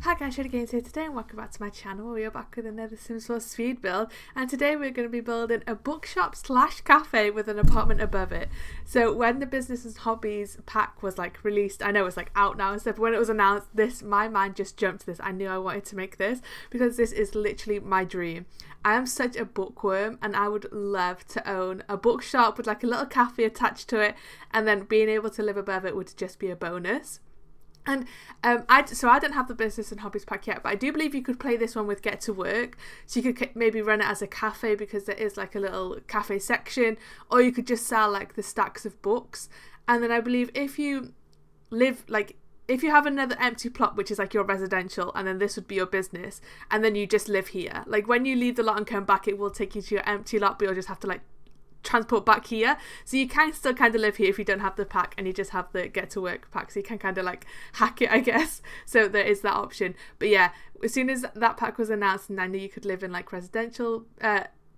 Hi guys, Shady Games here today and welcome back to my channel. We are back with another Sims 4 speed build, and today we're going to be building a bookshop slash cafe with an apartment above it. So when the business and hobbies pack was like released, I know it's like out now and stuff, but when it was announced, my mind just jumped to this. I knew I wanted to make this because this is literally my dream. I am such a bookworm and I would love to own a bookshop with like a little cafe attached to it, and then being able to live above it would just be a bonus. And I don't have the business and hobbies pack yet, but I do believe you could play this one with Get to Work. So you could maybe run it as a cafe because there is like a little cafe section, or you could just sell like the stacks of books. And then I believe if you have another empty plot, which is like your residential, and then this would be your business, and then you just live here. Like when you leave the lot and come back, it will take you to your empty lot, but you'll just have to like transport back here. So you can still kind of live here if you don't have the pack and you just have the Get to Work pack, so you can kind of like hack it, I guess. So there is that option. But yeah, as soon as that pack was announced and I knew you could live in like residential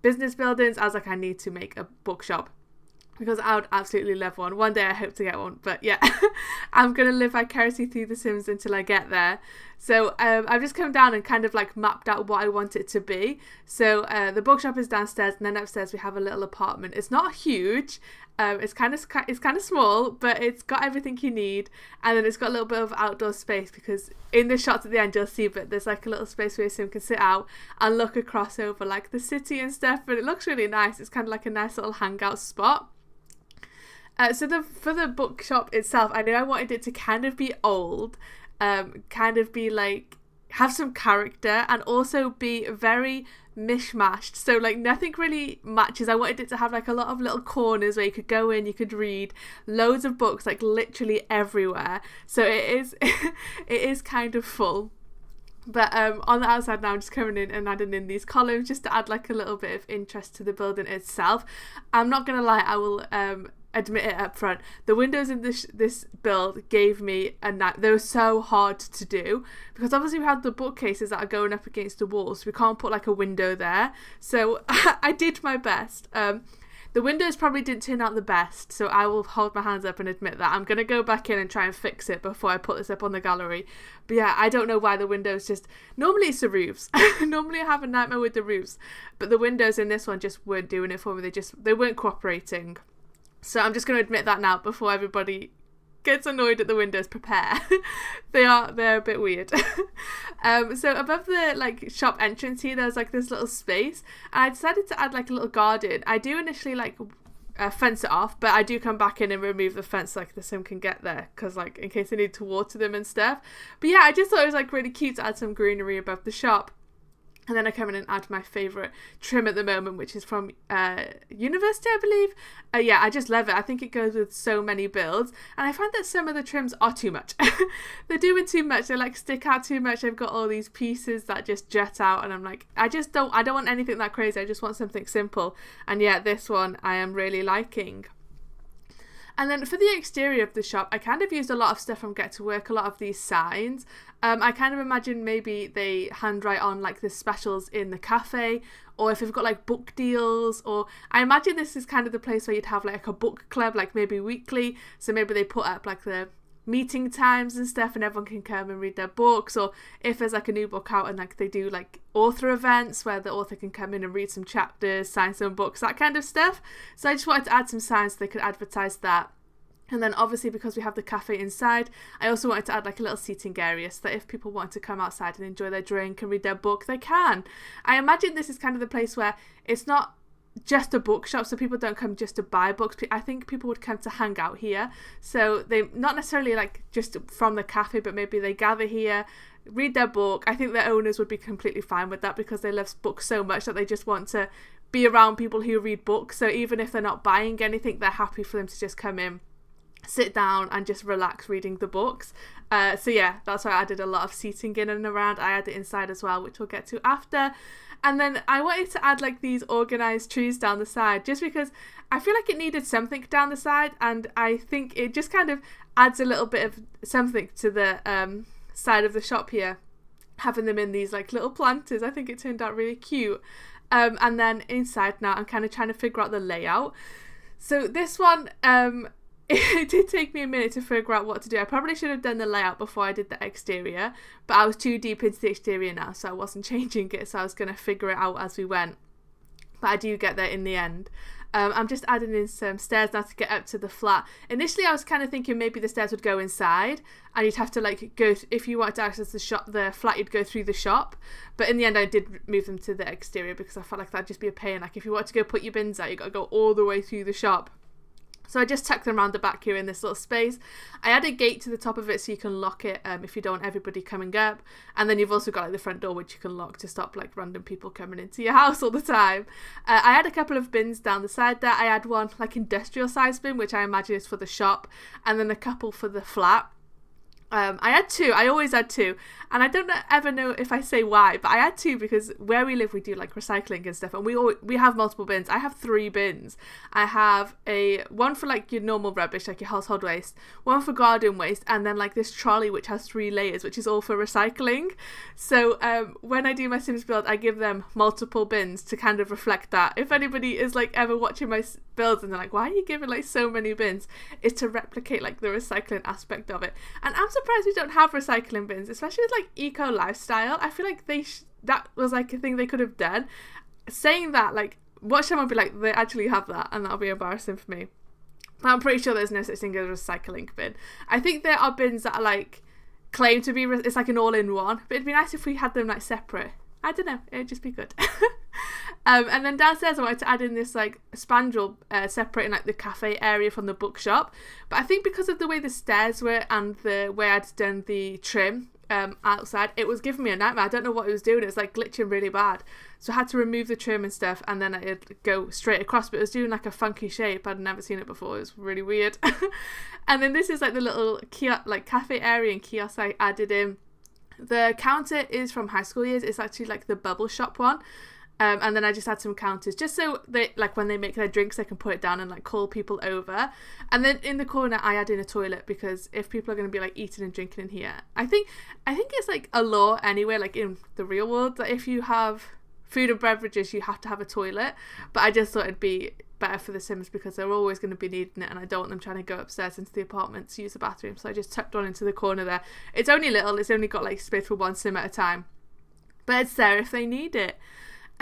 business buildings, I was like, I need to make a bookshop because I would absolutely love one. One day I hope to get one, but yeah, I'm going to live vicariously through The Sims until I get there. So I've just come down and kind of like mapped out what I want it to be. So the bookshop is downstairs, and then upstairs we have a little apartment. It's not huge. It's kind of small, but it's got everything you need, and then it's got a little bit of outdoor space because in the shots at the end you'll see, but there's like a little space where Sim can sit out and look across over like the city and stuff, and it looks really nice. It's kind of like a nice little hangout spot. So for the bookshop itself, I knew I wanted it to kind of be old, kind of be like have some character, and also be very mishmashed. So like nothing really matches. I wanted it to have like a lot of little corners where you could go in, you could read loads of books, like literally everywhere. So it is kind of full. But on the outside now, I'm just coming in and adding in these columns just to add like a little bit of interest to the building itself. I'm not gonna lie, I will admit it up front, the windows in this build gave me a night. They were so hard to do because obviously we have the bookcases that are going up against the walls, so we can't put like a window there. So I did my best. The windows probably didn't turn out the best, so I will hold my hands up and admit that. I'm going to go back in and try and fix it before I put this up on the gallery. But yeah, I don't know why the windows just... Normally it's the roofs. Normally I have a nightmare with the roofs. But the windows in this one just weren't doing it for me. They weren't cooperating. So I'm just going to admit that now before everybody gets annoyed at the windows. Prepare. They're a bit weird. So above the like shop entrance here, there's like this little space, and I decided to add like a little garden. I do initially like fence it off, but I do come back in and remove the fence so like the Sim can get there, because like in case I need to water them and stuff. But yeah, I just thought it was like really cute to add some greenery above the shop. And then I come in and add my favourite trim at the moment, which is from University, I believe. Yeah, I just love it. I think it goes with so many builds. And I find that some of the trims are too much. They're doing too much. They like stick out too much. They've got all these pieces that just jet out. And I'm like, I don't want anything that crazy. I just want something simple. And yeah, this one I am really liking. And then for the exterior of the shop, I kind of used a lot of stuff from Get to Work, a lot of these signs. I kind of imagine maybe they handwrite on like the specials in the cafe, or if they've got like book deals, or I imagine this is kind of the place where you'd have like a book club, like maybe weekly. So maybe they put up like the meeting times and stuff, and everyone can come and read their books, or if there's like a new book out and like they do like author events where the author can come in and read some chapters, sign some books, that kind of stuff. So I just wanted to add some signs so they could advertise that. And then obviously because we have the cafe inside, I also wanted to add like a little seating area so that if people want to come outside and enjoy their drink and read their book, they can. I imagine this is kind of the place where it's not just a bookshop, so people don't come just to buy books. I think people would come to hang out here, so they not necessarily like just from the cafe, but maybe they gather here, read their book. I think their owners would be completely fine with that because they love books so much that they just want to be around people who read books. So even if they're not buying anything, they're happy for them to just come in, sit down and just relax reading the books. So yeah, that's why I added a lot of seating in and around. I added inside as well, which we'll get to after. And then I wanted to add like these organised trees down the side, just because I feel like it needed something down the side, and I think it just kind of adds a little bit of something to the side of the shop here, having them in these like little planters. I think it turned out really cute. And then inside now I'm kind of trying to figure out the layout. So this one it did take me a minute to figure out what to do. I probably should have done the layout before I did the exterior, but I was too deep into the exterior now, so I wasn't changing it, so I was going to figure it out as we went. But I do get there in the end. I'm just adding in some stairs now to get up to the flat. Initially, I was kind of thinking maybe the stairs would go inside, and you'd have to like go, if you wanted to access the flat, you'd go through the shop. But in the end, I did move them to the exterior because I felt like that'd just be a pain. Like if you want to go put your bins out, you got to go all the way through the shop. So I just tucked them around the back here in this little space. I add a gate to the top of it so you can lock it if you don't want everybody coming up. And then you've also got like the front door which you can lock to stop like random people coming into your house all the time. I had a couple of bins down the side there. I had one like industrial size bin, which I imagine is for the shop, and then a couple for the flat. I had two. I always had two, and I don't ever know if I say why, but I had two because where we live we do like recycling and stuff, and we have multiple bins. I have 3 bins. I have one for like your normal rubbish, like your household waste, one for garden waste, and then like this trolley which has 3 layers, which is all for recycling. So when I do my Sims build, I give them multiple bins to kind of reflect that. If anybody is like ever watching my builds and they're like, why are you giving like so many bins, it's to replicate like the recycling aspect of it. And I'm surprised we don't have recycling bins, especially with like eco lifestyle. I feel like that was like a thing they could have done. Saying that, like, watch someone be like, they actually have that, and that'll be embarrassing for me. But I'm pretty sure there's no such thing as a recycling bin. I think there are bins that are like claim to be it's like an all-in-one, but it'd be nice if we had them like separate. I don't know, it'd just be good. And then downstairs I wanted to add in this like spandrel separating like the cafe area from the bookshop, but I think because of the way the stairs were and the way I'd done the trim outside, it was giving me a nightmare. I don't know what it was doing. It was like glitching really bad, so I had to remove the trim and stuff, and then I'd go straight across, but it was doing like a funky shape. I'd never seen it before. It was really weird. And then this is like the little like cafe area and kiosk I added in. The counter is from high school years. It's actually like the bubble shop one. And then I just had some counters just so they, like, when they make their drinks, they can put it down and like call people over. And then in the corner I add in a toilet, because if people are going to be like eating and drinking in here, I think it's like a law anyway, like in the real world, that if you have food and beverages you have to have a toilet. But I just thought it'd be better for the Sims because they're always going to be needing it, and I don't want them trying to go upstairs into the apartment to use the bathroom. So I just tucked one into the corner there. It's only little, it's only got like space for 1 Sim at a time, but it's there if they need it.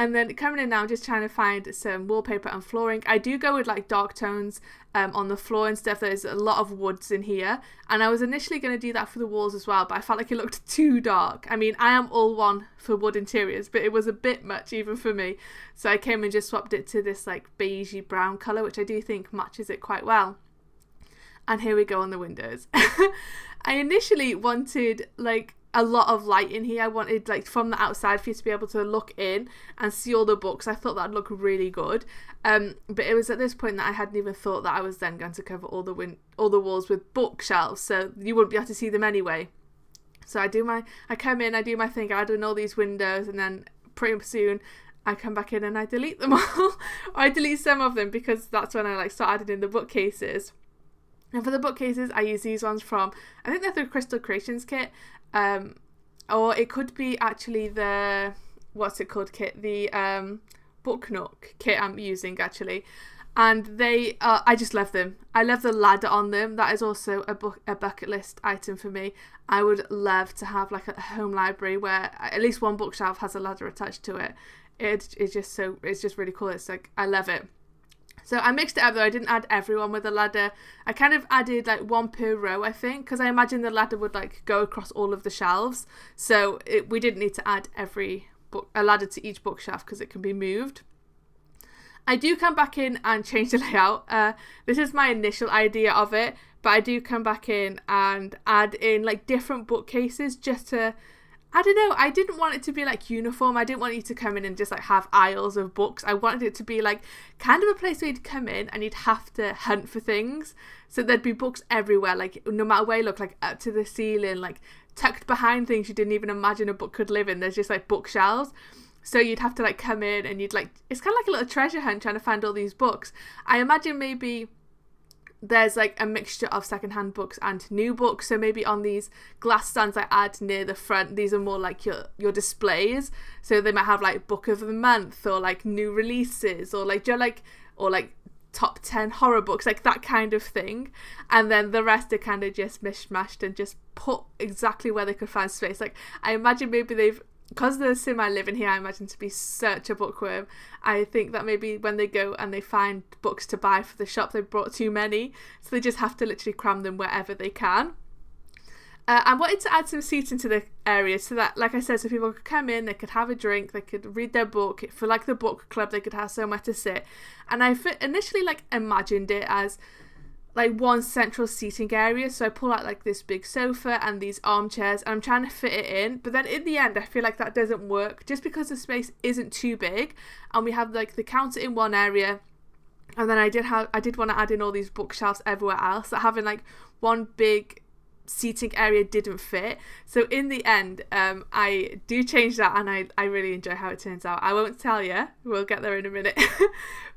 And then coming in now, I'm just trying to find some wallpaper and flooring. I do go with like dark tones on the floor and stuff. There's a lot of woods in here, and I was initially going to do that for the walls as well, but I felt like it looked too dark. I mean, I am all one for wood interiors, but it was a bit much even for me. So I came and just swapped it to this like beigey brown colour, which I do think matches it quite well. And here we go on the windows. I initially wanted like a lot of light in here. I wanted like from the outside for you to be able to look in and see all the books. I thought that'd look really good, but it was at this point that I hadn't even thought that I was then going to cover all the walls with bookshelves, so you wouldn't be able to see them anyway. So I come in, I do my thing, I add in all these windows, and then pretty soon I come back in and I delete them all. Or I delete some of them, because that's when I like start adding in the bookcases. And for the bookcases, I use these ones from, I think they're the Crystal Creations kit, or it could be actually the, what's it called kit, the Book Nook kit I'm using actually. And they, I just love them. I love the ladder on them. That is also a bucket list item for me. I would love to have like a home library where at least one bookshelf has a ladder attached to it. It's just really cool. It's like, I love it. So I mixed it up though. I didn't add everyone with a ladder. I kind of added like one per row, I think, because I imagine the ladder would like go across all of the shelves. So we didn't need to add a ladder to each bookshelf because it can be moved. I do come back in and change the layout. This is my initial idea of it, but I do come back in and add in like different bookcases just to, I don't know, I didn't want it to be like uniform. I didn't want you to come in and just like have aisles of books. I wanted it to be like kind of a place where you'd come in and you'd have to hunt for things. So there'd be books everywhere, like no matter where you look, like up to the ceiling, like tucked behind things you didn't even imagine a book could live in. There's just like bookshelves. So you'd have to like come in and you'd like, it's kind of like a little treasure hunt trying to find all these books. I imagine maybe there's like a mixture of secondhand books and new books. So maybe on these glass stands I add near the front, these are more like your displays. So they might have like book of the month or like new releases or like top 10 horror books, like that kind of thing, and then the rest are kind of just mishmashed and just put exactly where they could find space. Like I imagine maybe they've, because the sim I live in here I imagine to be such a bookworm, I think that maybe when they go and they find books to buy for the shop, they brought too many, so they just have to literally cram them wherever they can. I wanted to add some seats into the area so that, like I said, so people could come in, they could have a drink, they could read their book. For like the book club, they could have somewhere to sit. And I initially like imagined it as like one central seating area. So I pull out like this big sofa and these armchairs, and I'm trying to fit it in. But then in the end, I feel like that doesn't work just because the space isn't too big. And we have like the counter in one area. And then I did want to add in all these bookshelves everywhere else. So having like one big seating area didn't fit. So in the end, I do change that, and I really enjoy how it turns out. I won't tell you, we'll get there in a minute,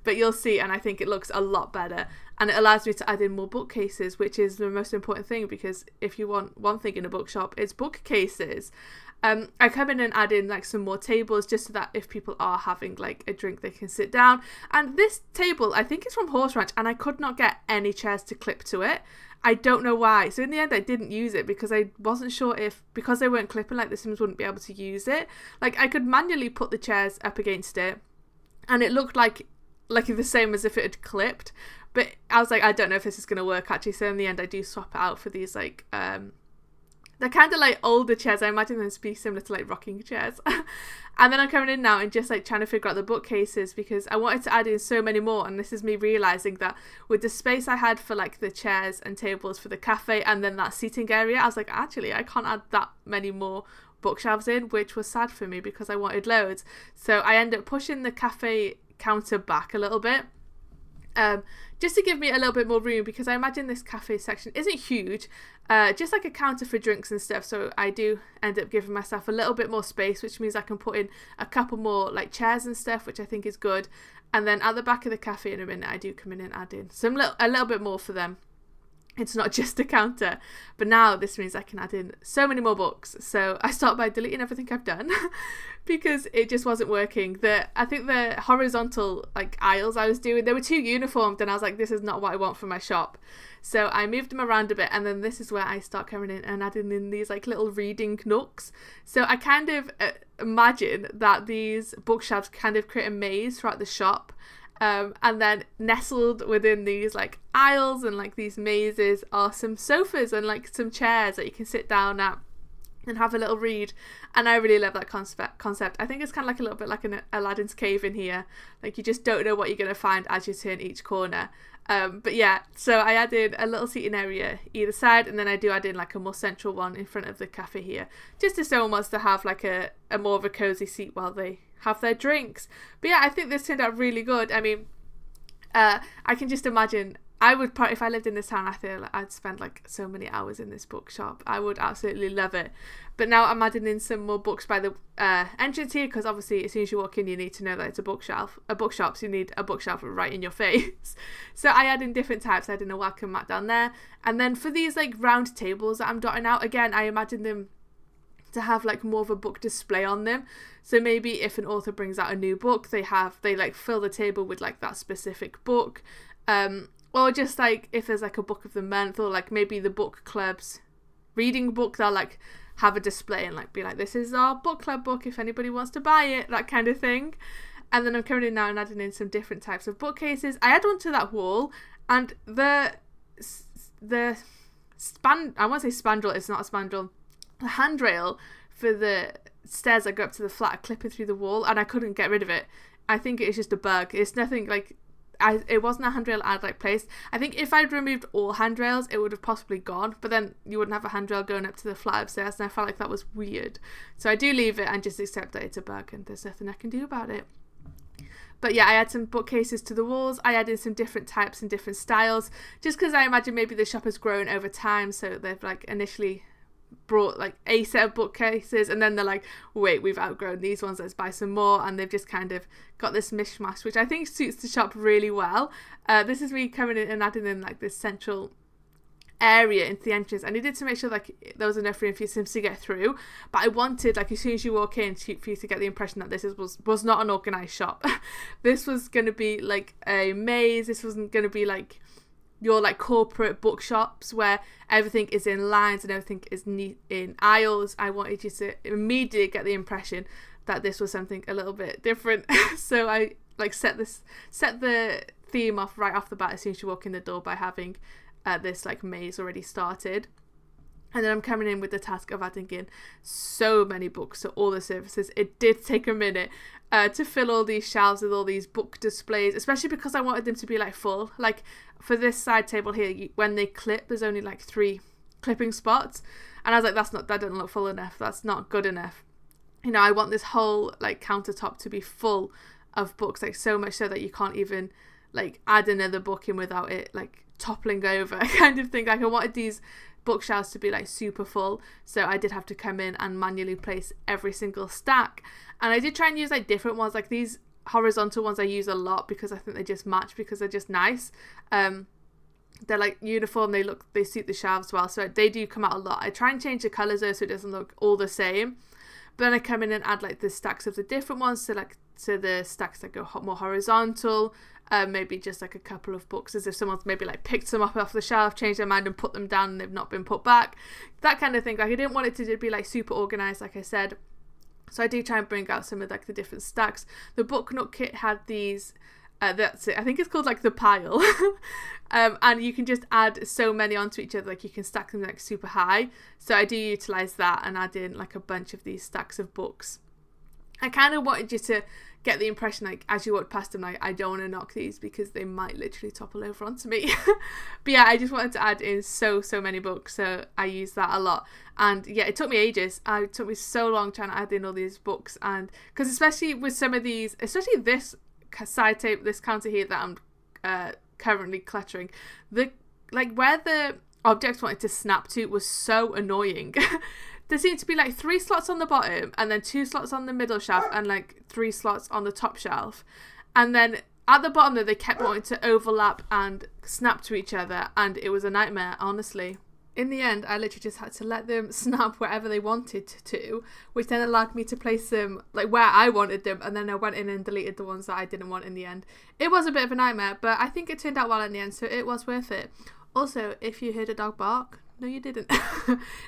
but you'll see, and I think it looks a lot better, and it allows me to add in more bookcases, which is the most important thing, because if you want one thing in a bookshop, it's bookcases. I come in and add in like some more tables just so that if people are having like a drink, they can sit down. And this table, I think it's from Horse Ranch, and I could not get any chairs to clip to it. I don't know why. So in the end, I didn't use it because I wasn't sure if, because they weren't clipping, like the Sims wouldn't be able to use it. Like I could manually put the chairs up against it, and it looked like the same as if it had clipped. But I was like, I don't know if this is going to work actually. So in the end, I do swap it out for these like, they're kind of like older chairs. I imagine them to be similar to like rocking chairs. And then I'm coming in now and just like trying to figure out the bookcases, because I wanted to add in so many more. And this is me realising that with the space I had for like the chairs and tables for the cafe and then that seating area, I was like, actually, I can't add that many more bookshelves in, which was sad for me because I wanted loads. So I ended up pushing the cafe counter back a little bit. Just to give me a little bit more room, because I imagine this cafe section isn't huge, just like a counter for drinks and stuff, so I do end up giving myself a little bit more space, which means I can put in a couple more like chairs and stuff, which I think is good. And then at the back of the cafe in a minute, I do come in and add in a little bit more for them. It's not just a counter, but now this means I can add in so many more books. So I start by deleting everything I've done because it just wasn't working. I think the horizontal like aisles I was doing, they were too uniformed, and I was like, this is not what I want for my shop. So I moved them around a bit, and then this is where I start coming in and adding in these like little reading nooks. So I kind of imagine that these bookshelves kind of create a maze throughout the shop. And then nestled within these like aisles and like these mazes are some sofas and like some chairs that you can sit down at and have a little read. And I really love that concept. I think it's kind of like a little bit like an Aladdin's cave in here. Like you just don't know what you're going to find as you turn each corner. But yeah, so I added a little seating area either side, and then I do add in like a more central one in front of the cafe here, just if someone wants to have like a more of a cozy seat while they have their drinks. But yeah, I think this turned out really good. I mean, I can just imagine I would probably, if I lived in this town, I feel like I'd spend like so many hours in this bookshop. I would absolutely love it. But now I'm adding in some more books by the entrance here, because obviously as soon as you walk in, you need to know that it's a bookshop. So you need a bookshelf right in your face. So I add in different types. I add in a welcome mat down there. And then for these like round tables that I'm dotting out, again, I imagine them to have like more of a book display on them. So maybe if an author brings out a new book, they like fill the table with like that specific book. Or just like if there's like a book of the month, or like maybe the book club's reading book, they'll like have a display and like be like, this is our book club book if anybody wants to buy it, that kind of thing. And then I'm coming in now and adding in some different types of bookcases. I add one to that wall, and the I want to say spandrel, it's not a spandrel, the handrail for the stairs that go up to the flat are clipping through the wall, and I couldn't get rid of it. I think it's just a bug. It's nothing like it wasn't a handrail I'd like placed. I think if I'd removed all handrails, it would have possibly gone, but then you wouldn't have a handrail going up to the flat upstairs, and I felt like that was weird. So I do leave it and just accept that it's a bug and there's nothing I can do about it. But yeah, I add some bookcases to the walls. I add in some different types and different styles, just because I imagine maybe the shop has grown over time, so they've like initially brought like a set of bookcases, and then they're like, wait, we've outgrown these ones, let's buy some more, and they've just kind of got this mishmash, which I think suits the shop really well. This is me coming in and adding in like this central area into the entrance. I needed to make sure like there was enough room for your Sims to get through, but I wanted, like, as soon as you walk in, for you to get the impression that this was not an organised shop. This was going to be like a maze. This wasn't going to be like your like corporate bookshops where everything is in lines and everything is neat in aisles. I wanted you to immediately get the impression that this was something a little bit different. So I like set the theme off right off the bat as soon as you walk in the door by having this like maze already started. And then I'm coming in with the task of adding in so many books to all the surfaces. It did take a minute to fill all these shelves with all these book displays, especially because I wanted them to be like full. Like for this side table here, when they clip, there's only like 3 clipping spots. And I was like, that doesn't look full enough. That's not good enough. You know, I want this whole like countertop to be full of books, like so much so that you can't even like add another book in without it like toppling over kind of thing. Like I wanted these bookshelves to be like super full, so I did have to come in and manually place every single stack. And I did try and use like different ones, like these horizontal ones I use a lot because I think they just match, because they're just nice. They're like uniform, they suit the shelves well, so they do come out a lot. I try and change the colours though so it doesn't look all the same, but then I come in and add like the stacks of the different ones, so the stacks that go more horizontal. Maybe just like a couple of books as if someone's maybe like picked them up off the shelf, changed their mind and put them down and they've not been put back, that kind of thing. Like I didn't want it to be like super organized, like I said, so I do try and bring out some of like the different stacks. The book nook kit had these that's it, I think it's called like the pile. And you can just add so many onto each other, like you can stack them like super high, so I do utilize that and add in like a bunch of these stacks of books. I kind of wanted you to get the impression, like, as you walk past them, like, I don't want to knock these because they might literally topple over onto me. But yeah, I just wanted to add in so many books, so I used that a lot. And yeah, it took me ages. It took me so long trying to add in all these books, and because especially with some of these, especially this side table, this counter here that I'm currently cluttering, like where the objects wanted to snap to was so annoying. There seemed to be like 3 slots on the bottom and then 2 slots on the middle shelf and like 3 slots on the top shelf. And then at the bottom there, they kept wanting to overlap and snap to each other, and it was a nightmare, honestly. In the end, I literally just had to let them snap wherever they wanted to, which then allowed me to place them like where I wanted them, and then I went in and deleted the ones that I didn't want in the end. It was a bit of a nightmare, but I think it turned out well in the end, so it was worth it. Also, if you heard a dog bark, no, you didn't.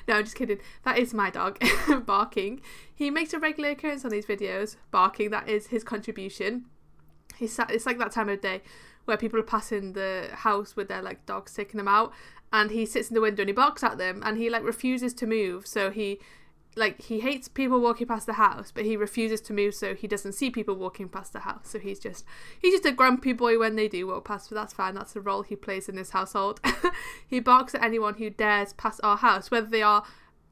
No, I'm just kidding. That is my dog barking. He makes a regular occurrence on these videos, barking. That is his contribution. It's like that time of day where people are passing the house with their like dogs, taking them out, and he sits in the window and he barks at them, and he like refuses to move. So he hates people walking past the house, but he refuses to move so he doesn't see people walking past the house. So he's just a grumpy boy when they do walk past, but that's fine. That's the role he plays in this household. He barks at anyone who dares pass our house, whether they are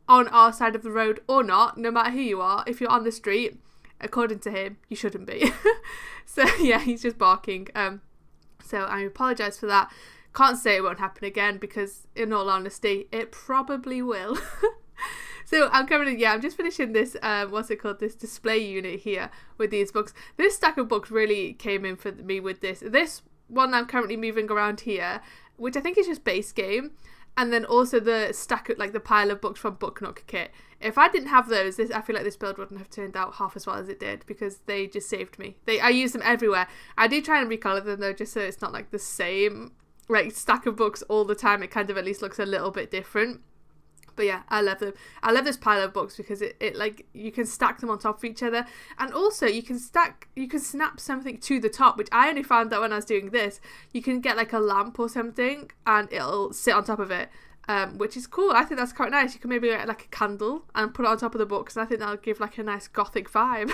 on our side of the road or not. No matter who you are, if you're on the street, according to him, you shouldn't be. So yeah, he's just barking. So I apologise for that. Can't say it won't happen again, because in all honesty, it probably will. So I'm just finishing this, this display unit here with these books. This stack of books really came in for me with this. This one I'm currently moving around here, which I think is just base game. And then also the stack of, like the pile of books from Book Nook kit. If I didn't have those, I feel like this build wouldn't have turned out half as well as it did, because they just saved me. I use them everywhere. I do try and recolor them though, just so it's not like the same like stack of books all the time. It kind of at least looks a little bit different. But yeah, I love them. I love this pile of books because it like you can stack them on top of each other, and also you can snap something to the top, which I only found out when I was doing this. You can get like a lamp or something and it'll sit on top of it, which is cool. I think that's quite nice. You can maybe get like a candle and put it on top of the books, and I think that'll give like a nice gothic vibe.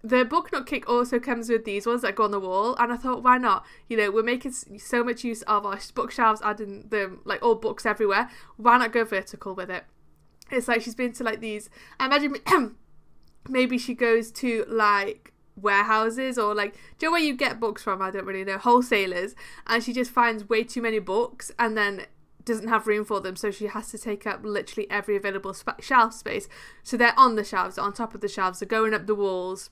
The Book Nook kit also comes with these ones that go on the wall, and I thought, why not? You know, we're making so much use of our bookshelves, adding them like all books everywhere. Why not go vertical with it? It's like she's been to like these, I imagine maybe she goes to like warehouses or like, do you know where you get books from? I don't really know, wholesalers, and she just finds way too many books and then doesn't have room for them, so she has to take up literally every available shelf space. So they're on the shelves, on top of the shelves, they're going up the walls,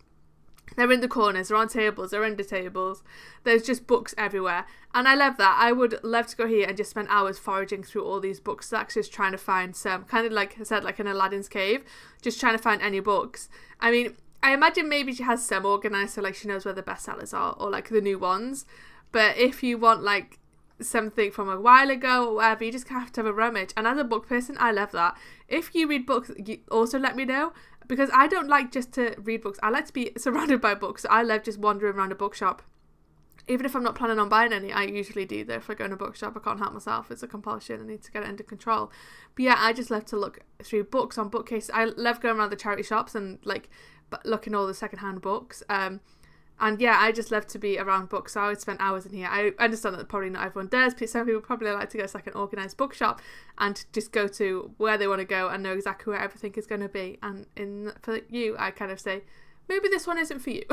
They're in the corners, they're on tables, they're under tables. There's just books everywhere. And I love that. I would love to go here and just spend hours foraging through all these book stacks, just trying to find some, kind of like I said, like in Aladdin's cave, just trying to find any books. I mean, I imagine maybe she has some organised, so like she knows where the bestsellers are, or like the new ones. But if you want like something from a while ago or whatever, you just have to have a rummage. And as a book person, I love that. If you read books, you also let me know, because I don't like just to read books. I like to be surrounded by books. I love just wandering around a bookshop. Even if I'm not planning on buying any, I usually do though. If I go in a bookshop, I can't help myself. It's a compulsion. I need to get it under control. But yeah, I just love to look through books on bookcases. I love going around the charity shops and like looking at all the secondhand books. And yeah, I just love to be around books. So I would spend hours in here. I understand that probably not everyone does, but some people probably like to go to like an organised bookshop and just go to where they want to go and know exactly where everything is going to be. And for you, I kind of say, maybe this one isn't for you.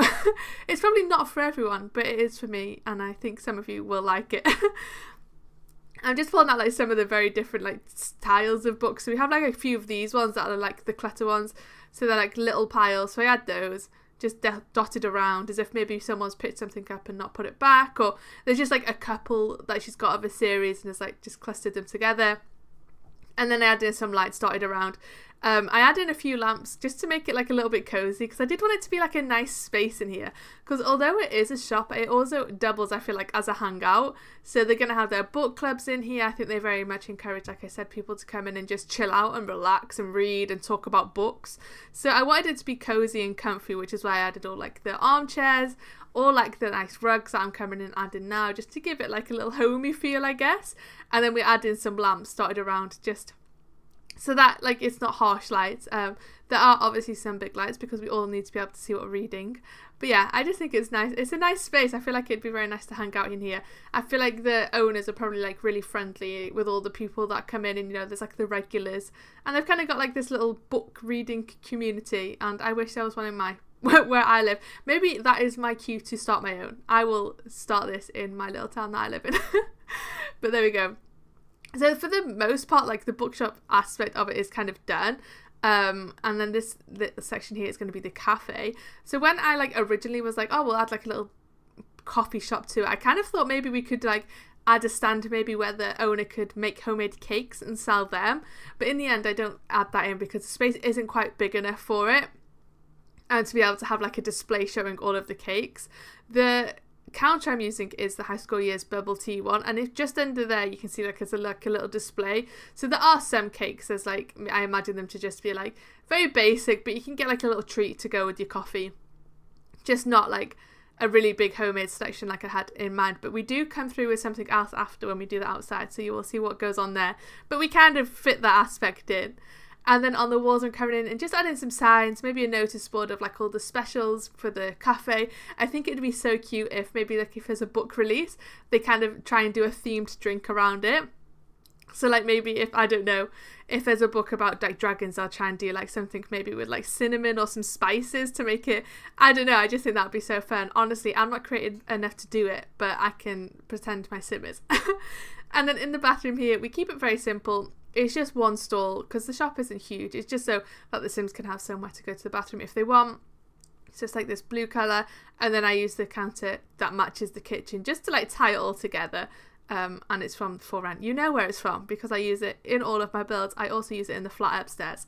It's probably not for everyone, but it is for me. And I think some of you will like it. I'm just pulling out like some of the very different like styles of books. So we have like a few of these ones that are like the clutter ones. So they're like little piles. So I had those just dotted around as if maybe someone's picked something up and not put it back, or there's just like a couple that she's got of a series and has like just clustered them together. And then I added some lights dotted around. I added in a few lamps just to make it like a little bit cozy, because I did want it to be like a nice space in here, because although it is a shop, it also doubles, I feel like, as a hangout. So they're going to have their book clubs in here. I think they very much encourage, like I said, people to come in and just chill out and relax and read and talk about books. So I wanted it to be cozy and comfy, which is why I added all like the armchairs, or like the nice rugs that I'm coming in adding now, just to give it like a little homey feel, I guess. And then we add in some lamps dotted around, just so that like it's not harsh lights. There are obviously some big lights because we all need to be able to see what we're reading. But yeah, I just think it's nice. It's a nice space. I feel like it'd be very nice to hang out in here. I feel like the owners are probably like really friendly with all the people that come in, and you know, there's like the regulars, and they've kind of got like this little book reading community. And I wish there was one in my where I live. Maybe that is my cue to start my own. I will start this in my little town that I live in. But there we go. So for the most part, like the bookshop aspect of it is kind of done. And then this section here is going to be the cafe. So when I like originally was like, oh, we'll add like a little coffee shop to it, I kind of thought maybe we could like add a stand maybe where the owner could make homemade cakes and sell them. But in the end, I don't add that in because the space isn't quite big enough for it, and to be able to have like a display showing all of the cakes. The counter I'm using is the High School Years bubble tea one, and if just under there you can see like it's like a little display. So there are some cakes, there's like, I imagine them to just be like very basic, but you can get like a little treat to go with your coffee, just not like a really big homemade selection like I had in mind. But we do come through with something else after when we do that outside, so you will see what goes on there, but we kind of fit that aspect in. And then on the walls I'm coming in and just adding some signs, maybe a notice board of like all the specials for the cafe. I think it'd be so cute if maybe like if there's a book release, they kind of try and do a themed drink around it. So like maybe if, I don't know, if there's a book about like dragons, I'll try and do like something maybe with like cinnamon or some spices to make it, I don't know, I just think that'd be so fun. Honestly, I'm not creative enough to do it, but I can pretend my sim is. And then in the bathroom here, we keep it very simple. It's just one stall because the shop isn't huge. It's just so that the Sims can have somewhere to go to the bathroom if they want. It's just like this blue colour, and then I use the counter that matches the kitchen just to like tie it all together. And it's from For Rent. You know where it's from because I use it in all of my builds. I also use it in the flat upstairs.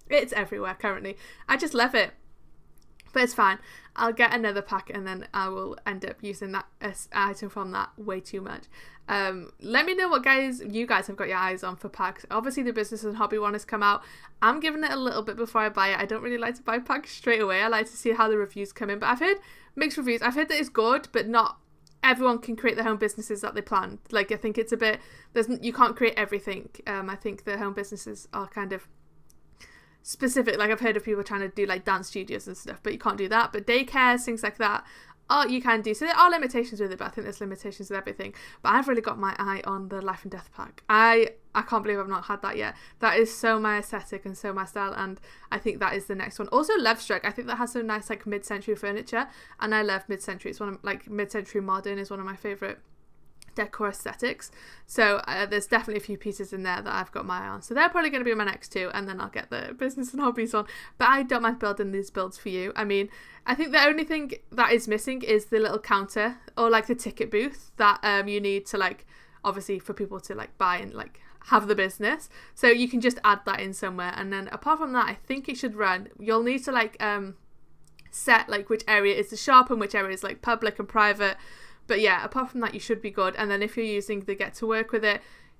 It's everywhere currently. I just love it. But it's fine. I'll get another pack and then I will end up using that item from that way too much. Let me know what you guys have got your eyes on for packs. Obviously the business and hobby one has come out. I'm giving it a little bit before I buy it. I don't really like to buy packs straight away. I like to see how the reviews come in. But I've heard mixed reviews. I've heard that it's good, but not everyone can create their home businesses that they plan. Like I think it's a bit, you can't create everything. I think the home businesses are kind of specific. Like I've heard of people trying to do like dance studios and stuff, but you can't do that. But daycares, things like that, you can do. So there are limitations with it, but I think there's limitations with everything. But I've really got my eye on the Life and Death pack. I can't believe I've not had that yet. That is so my aesthetic and so my style, and I think that is the next one. Also Lovestruck, I think that has some nice like mid-century furniture, and I love mid-century. It's one of like mid-century modern is one of my favourite decor aesthetics. So there's definitely a few pieces in there that I've got my eye on. So they're probably going to be my next two, and then I'll get the business and hobbies on. But I don't mind building these builds for you. I mean, I think the only thing that is missing is the little counter or like the ticket booth that you need to like, obviously for people to like buy and like have the business. So you can just add that in somewhere. And then apart from that, I think it should run. You'll need to like set like which area is the shop and which area is like public and private. But yeah, apart from that, you should be good. And then if you're using the Get to Work with it,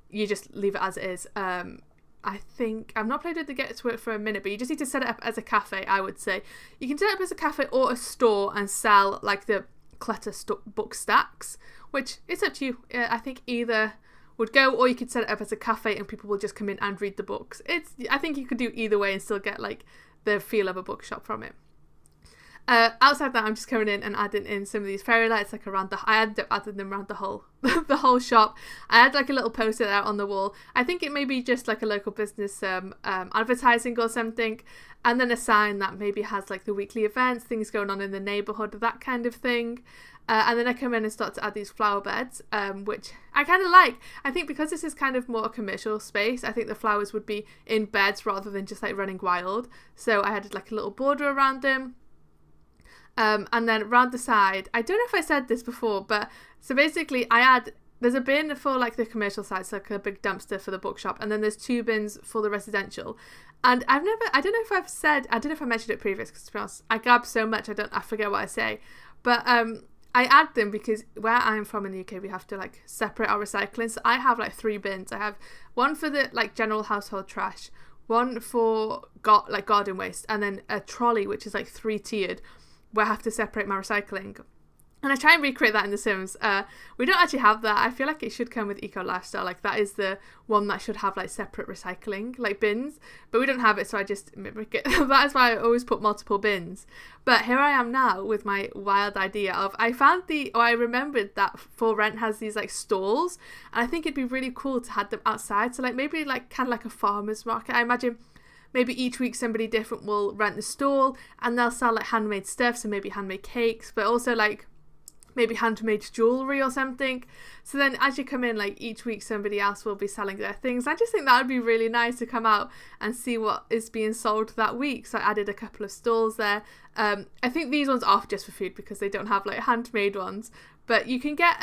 you just leave it as it is. I think I've not played with the Get to Work for a minute, but you just need to set it up as a cafe, I would say. You can set it up as a cafe or a store and sell like the clutter book stacks, which it's up to you. I think either would go, or you could set it up as a cafe and people will just come in and read the books. I think you could do either way and still get like the feel of a bookshop from it. Outside that, I'm just coming in and adding in some of these fairy lights like I ended up adding them around the whole the whole shop. I had like a little poster out on the wall. I think it may be just like a local business advertising or something, and then a sign that maybe has like the weekly events, things going on in the neighbourhood, that kind of thing. And then I come in and start to add these flower beds, which I kind of like. I think because this is kind of more a commercial space, I think the flowers would be in beds rather than just like running wild. So I added like a little border around them. And then around the side, I don't know if I said this before, but so basically there's a bin for like the commercial side, so like a big dumpster for the bookshop, and then there's 2 bins for the residential. And I don't know if I mentioned it previous, because to be honest, I gab so much, I forget what I say. But I add them because where I'm from in the UK, we have to like separate our recycling. So I have like 3 bins. I have one for the like general household trash, one for like garden waste, and then a trolley, which is like 3-tiered, where I have to separate my recycling. And I try and recreate that in The Sims. We don't actually have that. I feel like it should come with Eco Lifestyle. Like that is the one that should have like separate recycling, like bins. But we don't have it, so I just mimic it. That is why I always put multiple bins. But here I am now with my wild idea of, I remembered that For Rent has these like stalls. And I think it'd be really cool to have them outside. So like maybe like kind of like a farmer's market. I imagine maybe each week somebody different will rent the stall and they'll sell like handmade stuff, so maybe handmade cakes, but also like maybe handmade jewellery or something. So then as you come in, like each week somebody else will be selling their things. I just think that would be really nice to come out and see what is being sold that week. So I added a couple of stalls there. I think these ones are just for food because they don't have like handmade ones, but you can get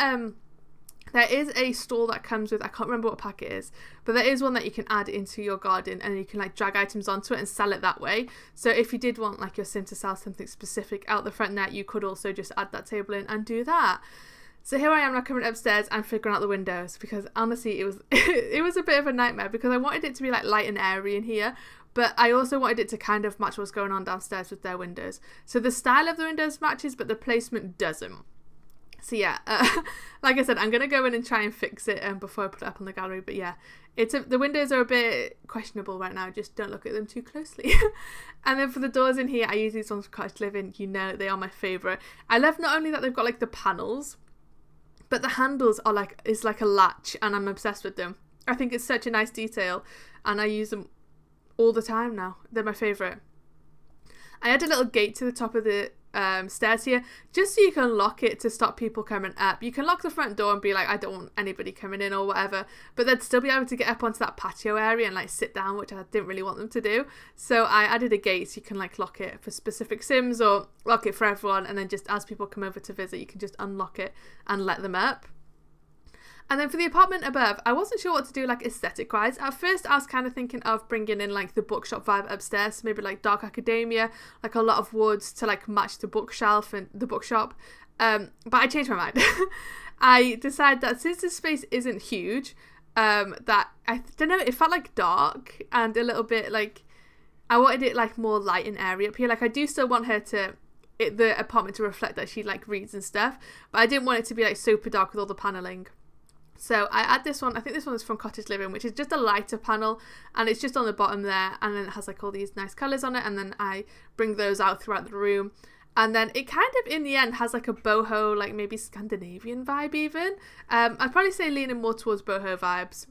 there is a stall that comes with, I can't remember what pack it is, but there is one that you can add into your garden and you can like drag items onto it and sell it that way. So if you did want like your sim to sell something specific out the front there, you could also just add that table in and do that. So here I am now coming upstairs and figuring out the windows, because honestly it was it was a bit of a nightmare because I wanted it to be like light and airy in here, but I also wanted it to kind of match what's going on downstairs with their windows. So the style of the windows matches, but the placement doesn't. So yeah, like I said, I'm going to go in and try and fix it before I put it up on the gallery. But yeah, the windows are a bit questionable right now. Just don't look at them too closely. And then for the doors in here, I use these ones for cottage living. You know, they are my favourite. I love not only that they've got like the panels, but the handles are is like a latch, and I'm obsessed with them. I think it's such a nice detail and I use them all the time now. They're my favourite. I add a little gate to the top of the stairs here, just so you can lock it to stop people coming up. You can lock the front door and be like, I don't want anybody coming in or whatever, but they'd still be able to get up onto that patio area and like sit down, which I didn't really want them to do. So I added a gate so you can like lock it for specific Sims or lock it for everyone, and then just as people come over to visit, you can just unlock it and let them up. And then for the apartment above, I wasn't sure what to do like aesthetic wise. At first I was kind of thinking of bringing in like the bookshop vibe upstairs, so maybe like dark academia, like a lot of woods to like match the bookshelf and the bookshop. But I changed my mind. I decided that since this space isn't huge, that I don't know, it felt like dark and a little bit like, I wanted it like more light and airy up here. Like I do still want her to, the apartment to reflect that she like reads and stuff, but I didn't want it to be like super dark with all the paneling. So I add this one, I think this one is from Cottage Living, which is just a lighter panel, and it's just on the bottom there, and then it has like all these nice colours on it, and then I bring those out throughout the room. And then it kind of in the end has like a boho, like maybe Scandinavian vibe even. I'd probably say leaning more towards boho vibes,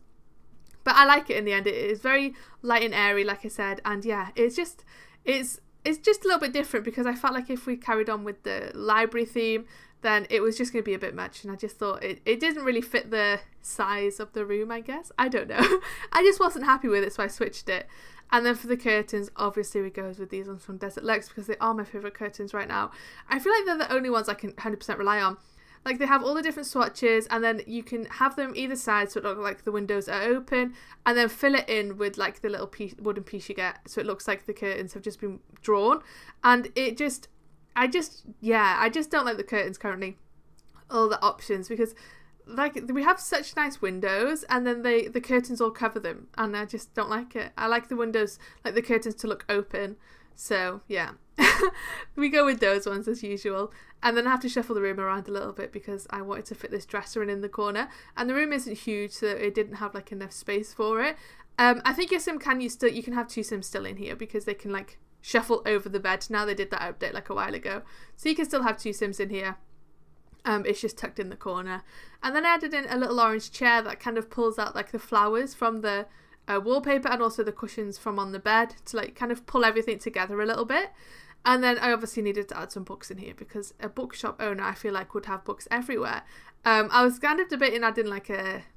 but I like it in the end. It is very light and airy, like I said, and yeah, it's it's just a little bit different because I felt like if we carried on with the library theme, then it was just going to be a bit much, and I just thought it didn't really fit the size of the room, I guess. I don't know. I just wasn't happy with it, so I switched it. And then for the curtains, obviously we go with these ones from Desert Lux because they are my favourite curtains right now. I feel like they're the only ones I can 100% rely on. Like, they have all the different swatches, and then you can have them either side so it looks like the windows are open, and then fill it in with like the little wooden piece you get so it looks like the curtains have just been drawn. And I just don't like the curtains currently, all the options, because like we have such nice windows and then the curtains all cover them, and I just don't like it. I like the windows, like the curtains, to look open. So yeah, we go with those ones as usual. And then I have to shuffle the room around a little bit because I wanted to fit this dresser in the corner, and the room isn't huge, so it didn't have like enough space for it. I think your sim you can have two Sims still in here because they can like shuffle over the bed. Now they did that update like a while ago, so you can still have two Sims in here. It's just tucked in the corner. And then I added in a little orange chair that kind of pulls out like the flowers from the wallpaper and also the cushions from on the bed to like kind of pull everything together a little bit. And then I obviously needed to add some books in here because a bookshop owner, I feel like, would have books everywhere. I was kind of debating adding like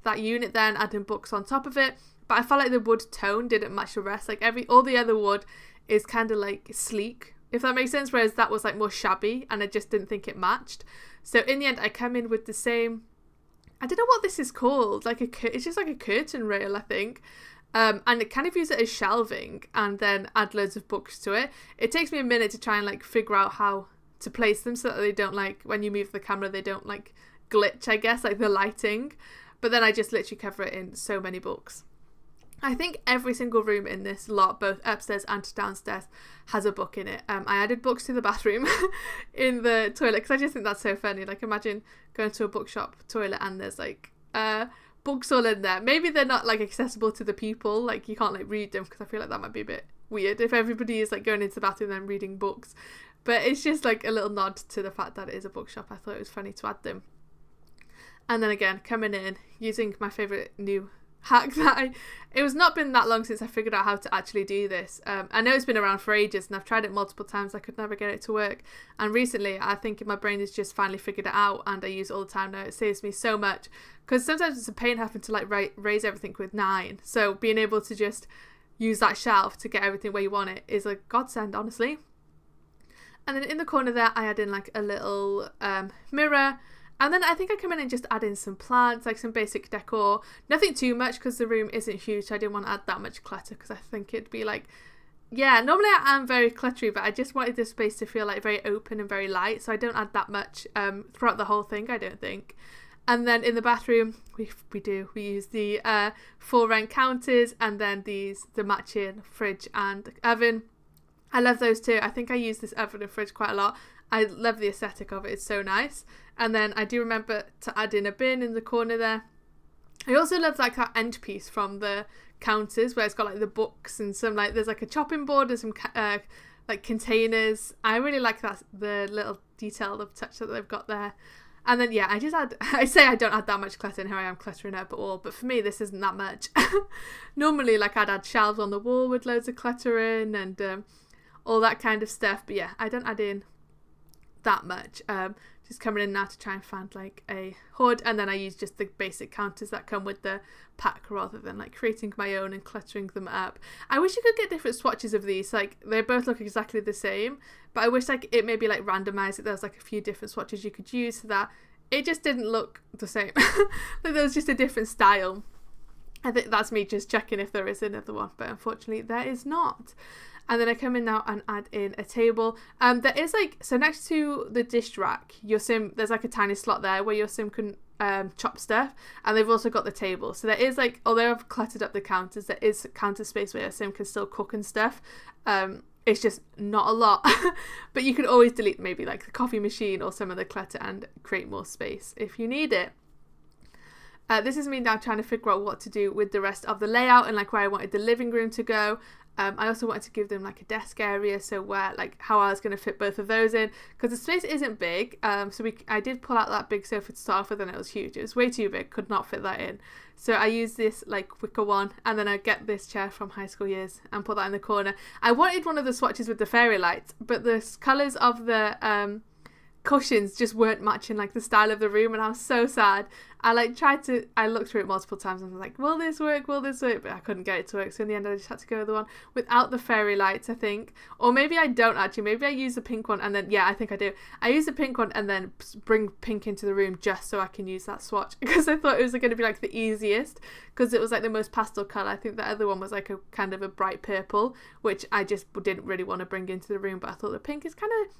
that unit then, adding books on top of it, but I felt like the wood tone didn't match the rest. Like all the other wood is kind of like sleek, if that makes sense, whereas that was like more shabby and I just didn't think it matched. So in the end I come in with the same, I don't know what this is called, like it's just like a curtain rail, I think. And it kind of use it as shelving and then add loads of books to it. It takes me a minute to try and like figure out how to place them so that they don't like, when you move the camera, they don't like glitch, I guess, like the lighting. But then I just literally cover it in so many books. I think every single room in this lot, both upstairs and downstairs, has a book in it. I added books to the bathroom in the toilet because I just think that's so funny. Like, imagine going to a bookshop toilet and there's like books all in there. Maybe they're not like accessible to the people, like you can't like read them, because I feel like that might be a bit weird if everybody is like going into the bathroom and reading books. But it's just like a little nod to the fact that it is a bookshop. I thought it was funny to add them. And then again, coming in using my favourite new hack it was not been that long since I figured out how to actually do this. I know it's been around for ages and I've tried it multiple times. I could never get it to work, and recently I think my brain has just finally figured it out and I use it all the time now. It saves me so much because sometimes it's a pain having to like raise everything with 9, so being able to just use that shelf to get everything where you want it is a godsend, honestly. And then in the corner there I add in like a little mirror. And then I think I come in and just add in some plants, like some basic decor. Nothing too much because the room isn't huge, so I didn't want to add that much clutter because I think it'd be like, yeah, normally I am very cluttery, but I just wanted this space to feel like very open and very light, so I don't add that much throughout the whole thing, I don't think. And then in the bathroom, we use the 4 rank counters and then the matching fridge and oven. I love those too. I think I use this oven and fridge quite a lot. I love the aesthetic of it, it's so nice. And then I do remember to add in a bin in the corner there. I also love like that end piece from the counters where it's got like the books and some like there's like a chopping board and some like containers. I really like that, the little detail of touch that they've got there. And then yeah, I say I don't add that much clutter, and here I am cluttering up at all, but for me this isn't that much. Normally like I'd add shelves on the wall with loads of clutter in and all that kind of stuff, but yeah, I don't add in that much. Just coming in now to try and find like a hood, and then I use just the basic counters that come with the pack rather than like creating my own and cluttering them up. I wish you could get different swatches of these, like they both look exactly the same, but I wish like it maybe like randomized it. There was like a few different swatches you could use so that it just didn't look the same. Like there was just a different style. I think that's me just checking if there is another one, but unfortunately there is not. And then I come in now and add in a table. There is like, so next to the dish rack, your sim, there's like a tiny slot there where your sim can chop stuff, and they've also got the table. So there is like, although I've cluttered up the counters, there is counter space where your sim can still cook and stuff. It's just not a lot, but you can always delete maybe like the coffee machine or some of the clutter and create more space if you need it. This is me now trying to figure out what to do with the rest of the layout and like where I wanted the living room to go. I also wanted to give them like a desk area, so where like how I was going to fit both of those in, because the space isn't big. I did pull out that big sofa to start off with, and it was huge. It was way too big, could not fit that in. So I used this like wicker one, and then I get this chair from high school years and put that in the corner. I wanted one of the swatches with the fairy lights, but the colours of the cushions just weren't matching like the style of the room, and I was so sad. I looked through it multiple times and was like, will this work, but I couldn't get it to work, so in the end I just had to go with the one without the fairy lights, I think. Or maybe I don't actually, maybe I use the pink one and then, yeah, I think I do. I use the pink one and then bring pink into the room just so I can use that swatch, because I thought it was going to be like the easiest, because it was like the most pastel colour. I think the other one was like a kind of a bright purple, which I just didn't really want to bring into the room, but I thought the pink is kind of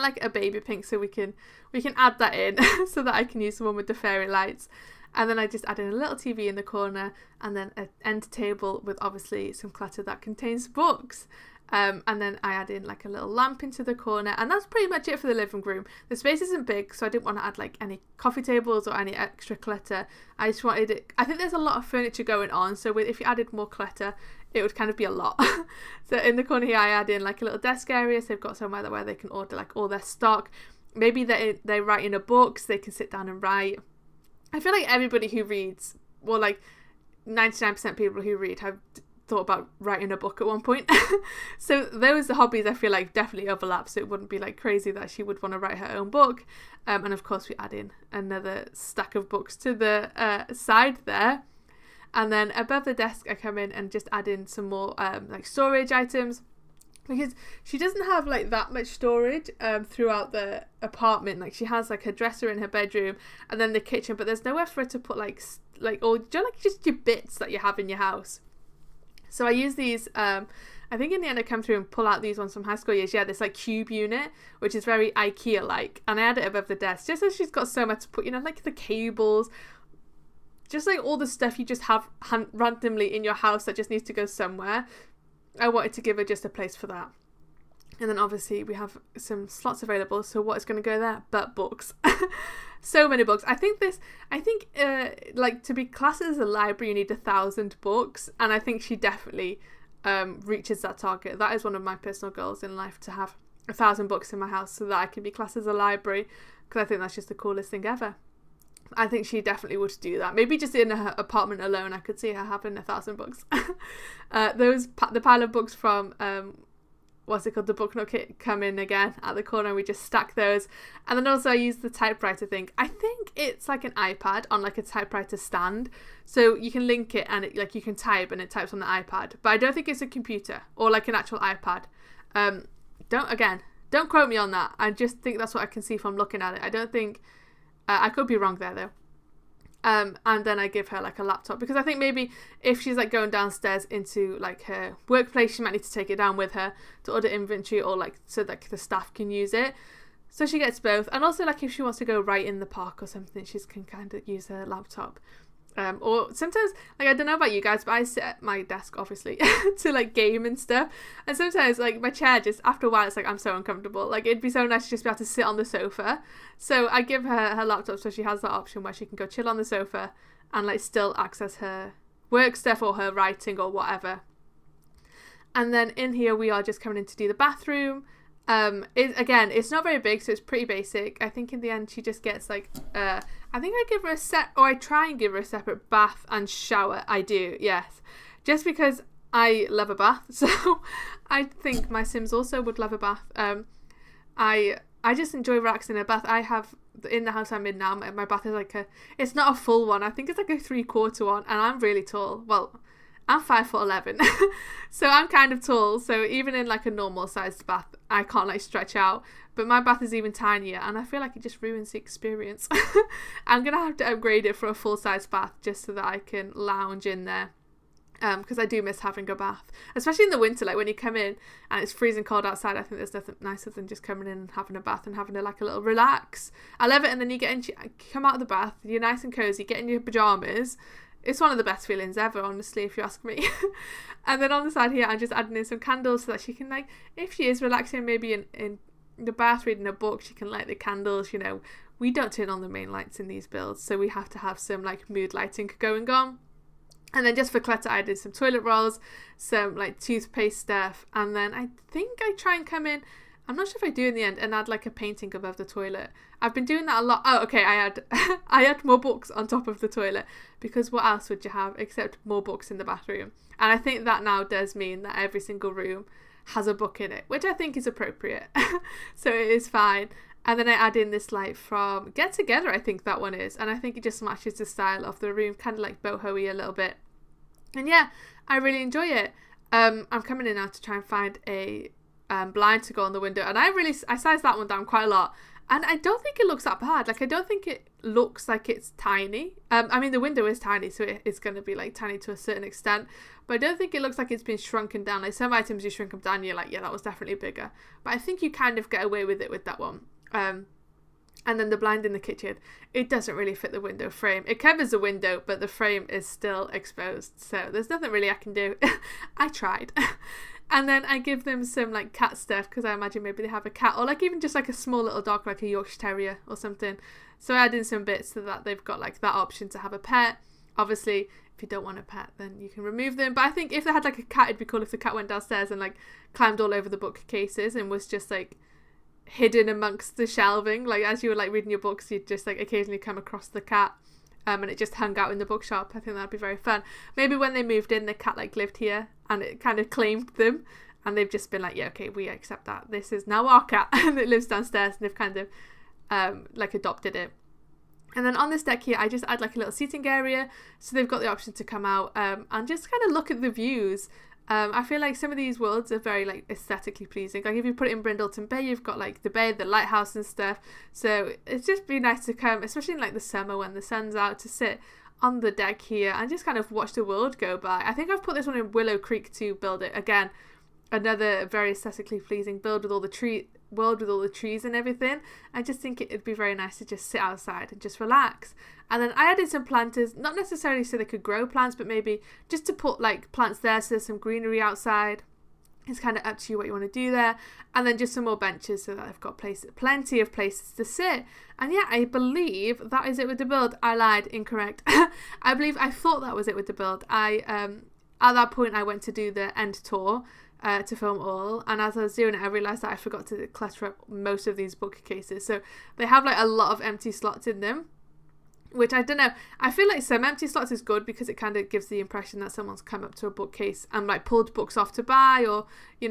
like a baby pink, so we can add that in so that I can use the one with the fairy lights. And then I just add in a little TV in the corner, and then an end table with obviously some clutter that contains books. And then I add in like a little lamp into the corner, and that's pretty much it for the living room. The space isn't big, so I didn't want to add like any coffee tables or any extra clutter. I just wanted it. I think there's a lot of furniture going on, so if you added more clutter, it would kind of be a lot. So in the corner here, I add in like a little desk area, so they've got somewhere where they can order like all their stock. Maybe they write in a book, so they can sit down and write. I feel like everybody who reads, well, like 99% of people who read have thought about writing a book at one point. So those hobbies I feel like definitely overlap, so it wouldn't be like crazy that she would want to write her own book. And of course we add in another stack of books to the side there. And then above the desk I come in and just add in some more like storage items, because she doesn't have like that much storage throughout the apartment. Like she has like her dresser in her bedroom and then the kitchen, but there's nowhere for her to put like or just your bits that you have in your house. So I use these, I think in the end I come through and pull out these ones from high school years. Yeah, this like cube unit, which is very IKEA-like. And I add it above the desk, just so she's got somewhere to put, like the cables, just like all the stuff you just have randomly in your house that just needs to go somewhere. I wanted to give her just a place for that. And then obviously we have some slots available, so what is going to go there but books. So many books. I think like to be classed as a library you need 1,000 books, and I think she definitely reaches that target. That is one of my personal goals in life, to have 1,000 books in my house so that I can be classed as a library, because I think that's just the coolest thing ever. I think she definitely would do that. Maybe just in her apartment alone I could see her having 1,000 books. The pile of books from what's it called, the book nook kit, come in again at the corner, and we just stack those. And then also I use the typewriter thing. I think it's like an iPad on like a typewriter stand, so you can link it and it, like you can type and it types on the iPad, but I don't think it's a computer or like an actual iPad. Don't quote me on that. I just think that's what I can see from looking at it. I don't think I could be wrong there though. And then I give her like a laptop, because I think maybe if she's like going downstairs into like her workplace, she might need to take it down with her to order inventory, or like so that the staff can use it. So she gets both. And also like if she wants to go right in the park or something, she can kind of use her laptop. Or sometimes, like, I don't know about you guys, but I sit at my desk obviously to like game and stuff, and sometimes like my chair, just after a while it's like I'm so uncomfortable. Like it'd be so nice to just be able to sit on the sofa, so I give her laptop so she has that option where she can go chill on the sofa and like still access her work stuff or her writing or whatever. And then in here we are just coming in to do the bathroom. It's not very big, so it's pretty basic. I think in the end she just gets like I think I try and give her a separate bath and shower. I do, yes, just because I love a bath. So I think my Sims also would love a bath. I just enjoy relaxing in a bath. I have, in the house I'm in now, my bath is like it's not a full one, I think it's like a 3/4 one, and I'm really tall. Well, I'm 5'11", so I'm kind of tall, so even in like a normal sized bath I can't like stretch out, but my bath is even tinier, and I feel like it just ruins the experience. I'm gonna have to upgrade it for a full size bath just so that I can lounge in there, because I do miss having a bath, especially in the winter. Like when you come in and it's freezing cold outside, I think there's nothing nicer than just coming in and having a bath and having a little relax. I love it. And then you come out of the bath, you're nice and cozy, get in your pajamas. It's one of the best feelings ever, honestly, if you ask me. And then on the side here, I'm just adding in some candles so that she can, like, if she is relaxing, maybe in the bath reading a book, she can light the candles. We don't turn on the main lights in these builds, so we have to have some, like, mood lighting going on. And then just for clutter, I did some toilet rolls, some like toothpaste stuff, and then I think I try and come in, I'm not sure if I do in the end, and add like a painting above the toilet. I've been doing that a lot. Oh, okay, I had more books on top of the toilet, because what else would you have except more books in the bathroom? And I think that now does mean that every single room has a book in it, which I think is appropriate. So it is fine. And then I add in this light from Get Together, I think that one is, and I think it just matches the style of the room, kind of like boho-y a little bit. And yeah, I really enjoy it. I'm coming in now to try and find a blind to go on the window, and I sized that one down quite a lot, and I don't think it looks that bad. Like, I don't think it looks like it's tiny. I mean, the window is tiny, so it's going to be like tiny to a certain extent, but I don't think it looks like it's been shrunken down. Like, some items you shrink them down, you're like, yeah, that was definitely bigger, but I think you kind of get away with it with that one. And then the blind in the kitchen, it doesn't really fit the window frame. It covers the window, but the frame is still exposed, so there's nothing really I can do. I tried. And then I give them some like cat stuff, because I imagine maybe they have a cat, or like even just like a small little dog, like a Yorkshire Terrier or something. So I add in some bits so that they've got like that option to have a pet. Obviously, if you don't want a pet, then you can remove them. But I think if they had like a cat, it'd be cool if the cat went downstairs and like climbed all over the bookcases and was just like hidden amongst the shelving. Like, as you were like reading your books, you'd just like occasionally come across the cat, and it just hung out in the bookshop. I think that'd be very fun. Maybe when they moved in, the cat like lived here and it kind of claimed them, and they've just been like, yeah, okay, we accept that, this is now our cat, and it lives downstairs, and they've kind of like adopted it. And then on this deck here, I just add like a little seating area, so they've got the option to come out and just kind of look at the views. I feel like some of these worlds are very like aesthetically pleasing. Like, if you put it in Brindleton Bay, you've got like the bay, the lighthouse and stuff. So it's just be nice to come, especially in like the summer when the sun's out, to sit on the deck here and just kind of watch the world go by. I think I've put this one in Willow Creek to build it. Again, another very aesthetically pleasing build with all the world with all the trees and everything. I just think it'd be very nice to just sit outside and just relax. And then I added some planters, not necessarily so they could grow plants, but maybe just to put like plants there so there's some greenery outside. It's kind of up to you what you want to do there. And then just some more benches so that I've got plenty of places to sit. And yeah, I believe that is it with the build. I lied, incorrect. I thought that was it with the build. At that point I went to do the end tour to film all, and as I was doing it, I realised that I forgot to clutter up most of these bookcases. So they have like a lot of empty slots in them, which I don't know. I feel like some empty slots is good because it kind of gives the impression that someone's come up to a bookcase and like pulled books off to buy, or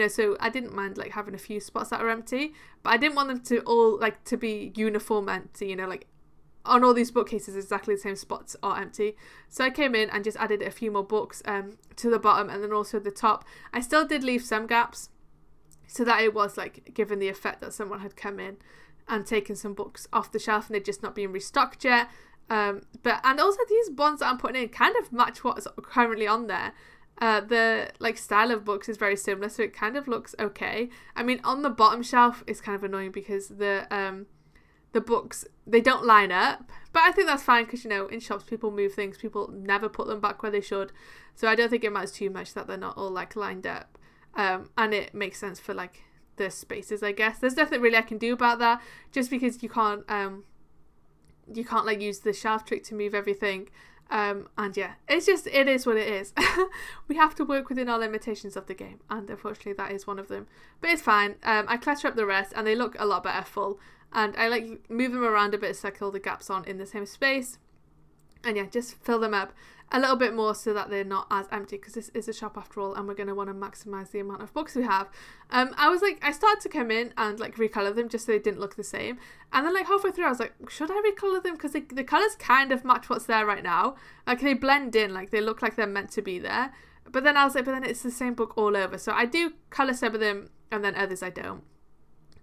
so I didn't mind like having a few spots that are empty, but I didn't want them to all like to be uniform empty, like on all these bookcases exactly the same spots are empty. So I came in and just added a few more books to the bottom, and then also the top. I still did leave some gaps so that it was like given the effect that someone had come in and taken some books off the shelf and they're just not being restocked yet. And also these ones that I'm putting in kind of match what's currently on there. The like style of books is very similar, so it kind of looks okay. I mean, on the bottom shelf it's kind of annoying because the books, they don't line up, but I think that's fine because in shops people move things, people never put them back where they should, so I don't think it matters too much that they're not all like lined up, and it makes sense for like the spaces. I guess there's nothing really I can do about that, just because you can't like use the shelf trick to move everything, and yeah, it is what it is. We have to work within our limitations of the game, and unfortunately that is one of them, but it's fine. I clutter up the rest and they look a lot better full. And I like move them around a bit so I can all the gaps on in the same space. And yeah, just fill them up a little bit more so that they're not as empty, because this is a shop after all and we're going to want to maximise the amount of books we have. I started to come in and like recolour them just so they didn't look the same. And then like halfway through I was like, should I recolour them? Because the colours kind of match what's there right now. Like they blend in, like they look like they're meant to be there. But then I was like, but then it's the same book all over. So I do colour some of them and then others I don't.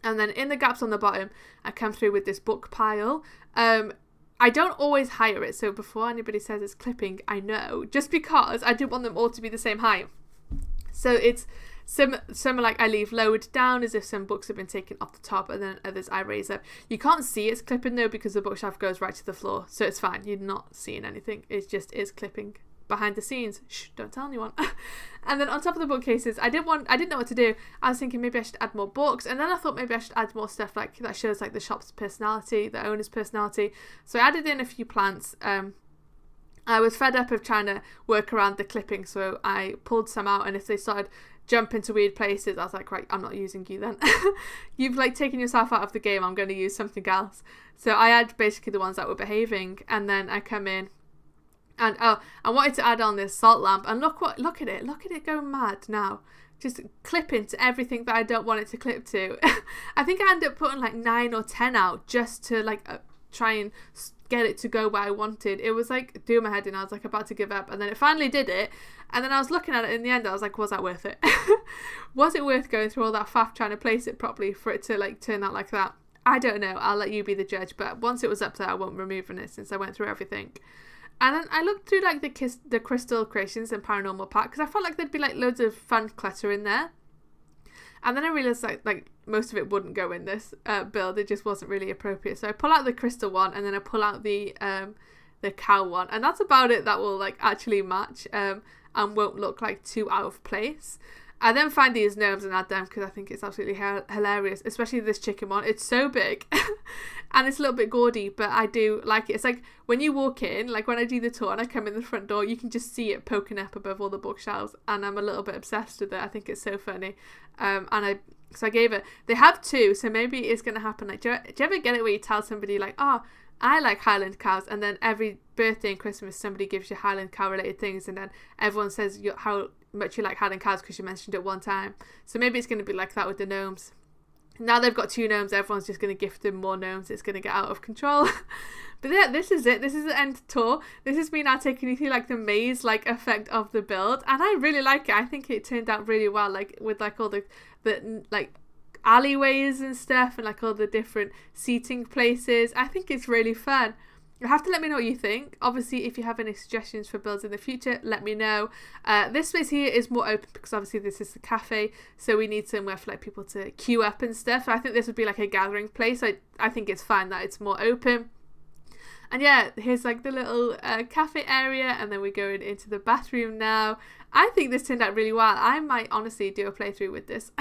And then in the gaps on the bottom, I come through with this book pile. I don't always hire it, so before anybody says it's clipping, I know, just because I didn't want them all to be the same height. So it's some are like I leave lowered down as if some books have been taken off the top, and then others I raise up. You can't see it's clipping though because the bookshelf goes right to the floor, so it's fine. You're not seeing anything. It just is clipping behind the scenes. Shh, don't tell anyone. And then on top of the bookcases, I didn't know what to do. I was thinking maybe I should add more books, and then I thought maybe I should add more stuff like that shows like the shop's personality, the owner's personality. So I added in a few plants, and I was fed up of trying to work around the clipping, so I pulled some out, and if they started jumping to weird places, I was like, right, I'm not using you then. You've like taken yourself out of the game, I'm going to use something else. So I had basically the ones that were behaving, and then I come in and I wanted to add on this salt lamp, and look at it going mad now. Just clipping to everything that I don't want it to clip to. I think I ended up putting like 9 or 10 out just to like try and get it to go where I wanted. It was like doing my head in. I was like about to give up, and then it finally did it. And then I was looking at it in the end, I was like, was that worth it? Was it worth going through all that faff trying to place it properly for it to like turn out like that? I don't know. I'll let you be the judge. But once it was up there, I won't remove it since I went through everything. And then I looked through like the Crystal Creations and Paranormal pack, because I felt like there'd be like loads of fun clutter in there. And then I realised like most of it wouldn't go in this build. It just wasn't really appropriate. So I pull out the crystal one, and then I pull out the cow one, and that's about it. That will like actually match and won't look like too out of place. I then find these gnomes and add them because I think it's absolutely hilarious, especially this chicken one. It's so big and it's a little bit gaudy, but I do like it. It's like when you walk in, like when I do the tour and I come in the front door, you can just see it poking up above all the bookshelves, and I'm a little bit obsessed with it. I think it's so funny. So I gave it, they have 2, so maybe it's going to happen. Like, do you ever get it where you tell somebody like, oh, I like Highland cows, and then every birthday and Christmas somebody gives you Highland cow related things, and then everyone says how much you like Highland cows because you mentioned it one time. So maybe it's going to be like that with the gnomes. Now they've got 2 gnomes, everyone's just going to gift them more gnomes. It's going to get out of control. But yeah, this is it. This is the end tour. This is me now taking you through like the maze like effect of the build, and I really like it. I think it turned out really well, like with like all the like alleyways and stuff, and like all the different seating places. I think it's really fun. You have to let me know what you think. Obviously, if you have any suggestions for builds in the future, let me know. This space here is more open because obviously this is the cafe, so we need somewhere for like people to queue up and stuff. I think this would be like a gathering place. I think it's fine that it's more open. And yeah, here's like the little cafe area, and then we're going into the bathroom now. I think this turned out really well. I might honestly do a playthrough with this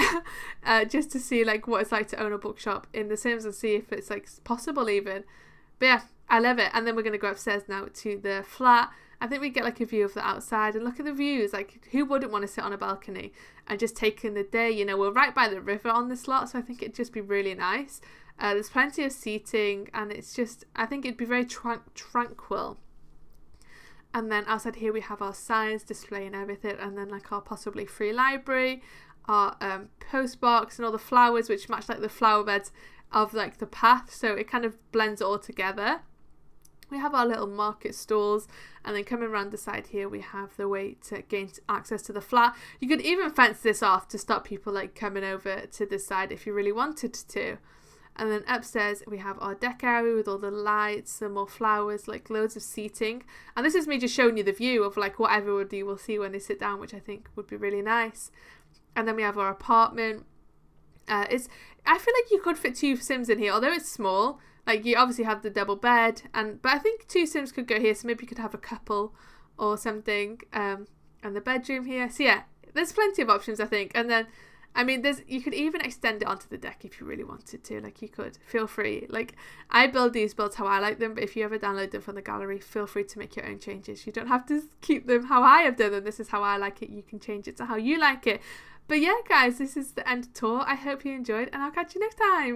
just to see like what it's like to own a bookshop in The Sims and see if it's like possible even. But yeah, I love it. And then we're going to go upstairs now to the flat. I think we get like a view of the outside, and look at the views. Like, who wouldn't want to sit on a balcony and just take in the day? You know, we're right by the river on this lot, so I think it'd just be really nice. There's plenty of seating, and it's just, I think it'd be very tranquil. And then outside here we have our signs displaying everything, and then like our possibly free library, our post box, and all the flowers which match like the flower beds of like the path, so it kind of blends it all together. We have our little market stalls, and then coming around the side here we have the way to gain access to the flat. You could even fence this off to stop people like coming over to this side if you really wanted to. And then upstairs we have our deck area with all the lights, some more flowers, like loads of seating. And this is me just showing you the view of like what everybody will see when they sit down, which I think would be really nice. And then we have our apartment. I feel like you could fit 2 Sims in here, although it's small. Like, you obviously have the double bed, but I think 2 Sims could go here, so maybe you could have a couple or something. And the bedroom here. So yeah, there's plenty of options, I think. And then, I mean, you could even extend it onto the deck if you really wanted to. Like, you could. Feel free. Like, I build these builds how I like them, but if you ever download them from the gallery, feel free to make your own changes. You don't have to keep them how I have done them. This is how I like it. You can change it to how you like it. But yeah, guys, this is the end tour. I hope you enjoyed, and I'll catch you next time.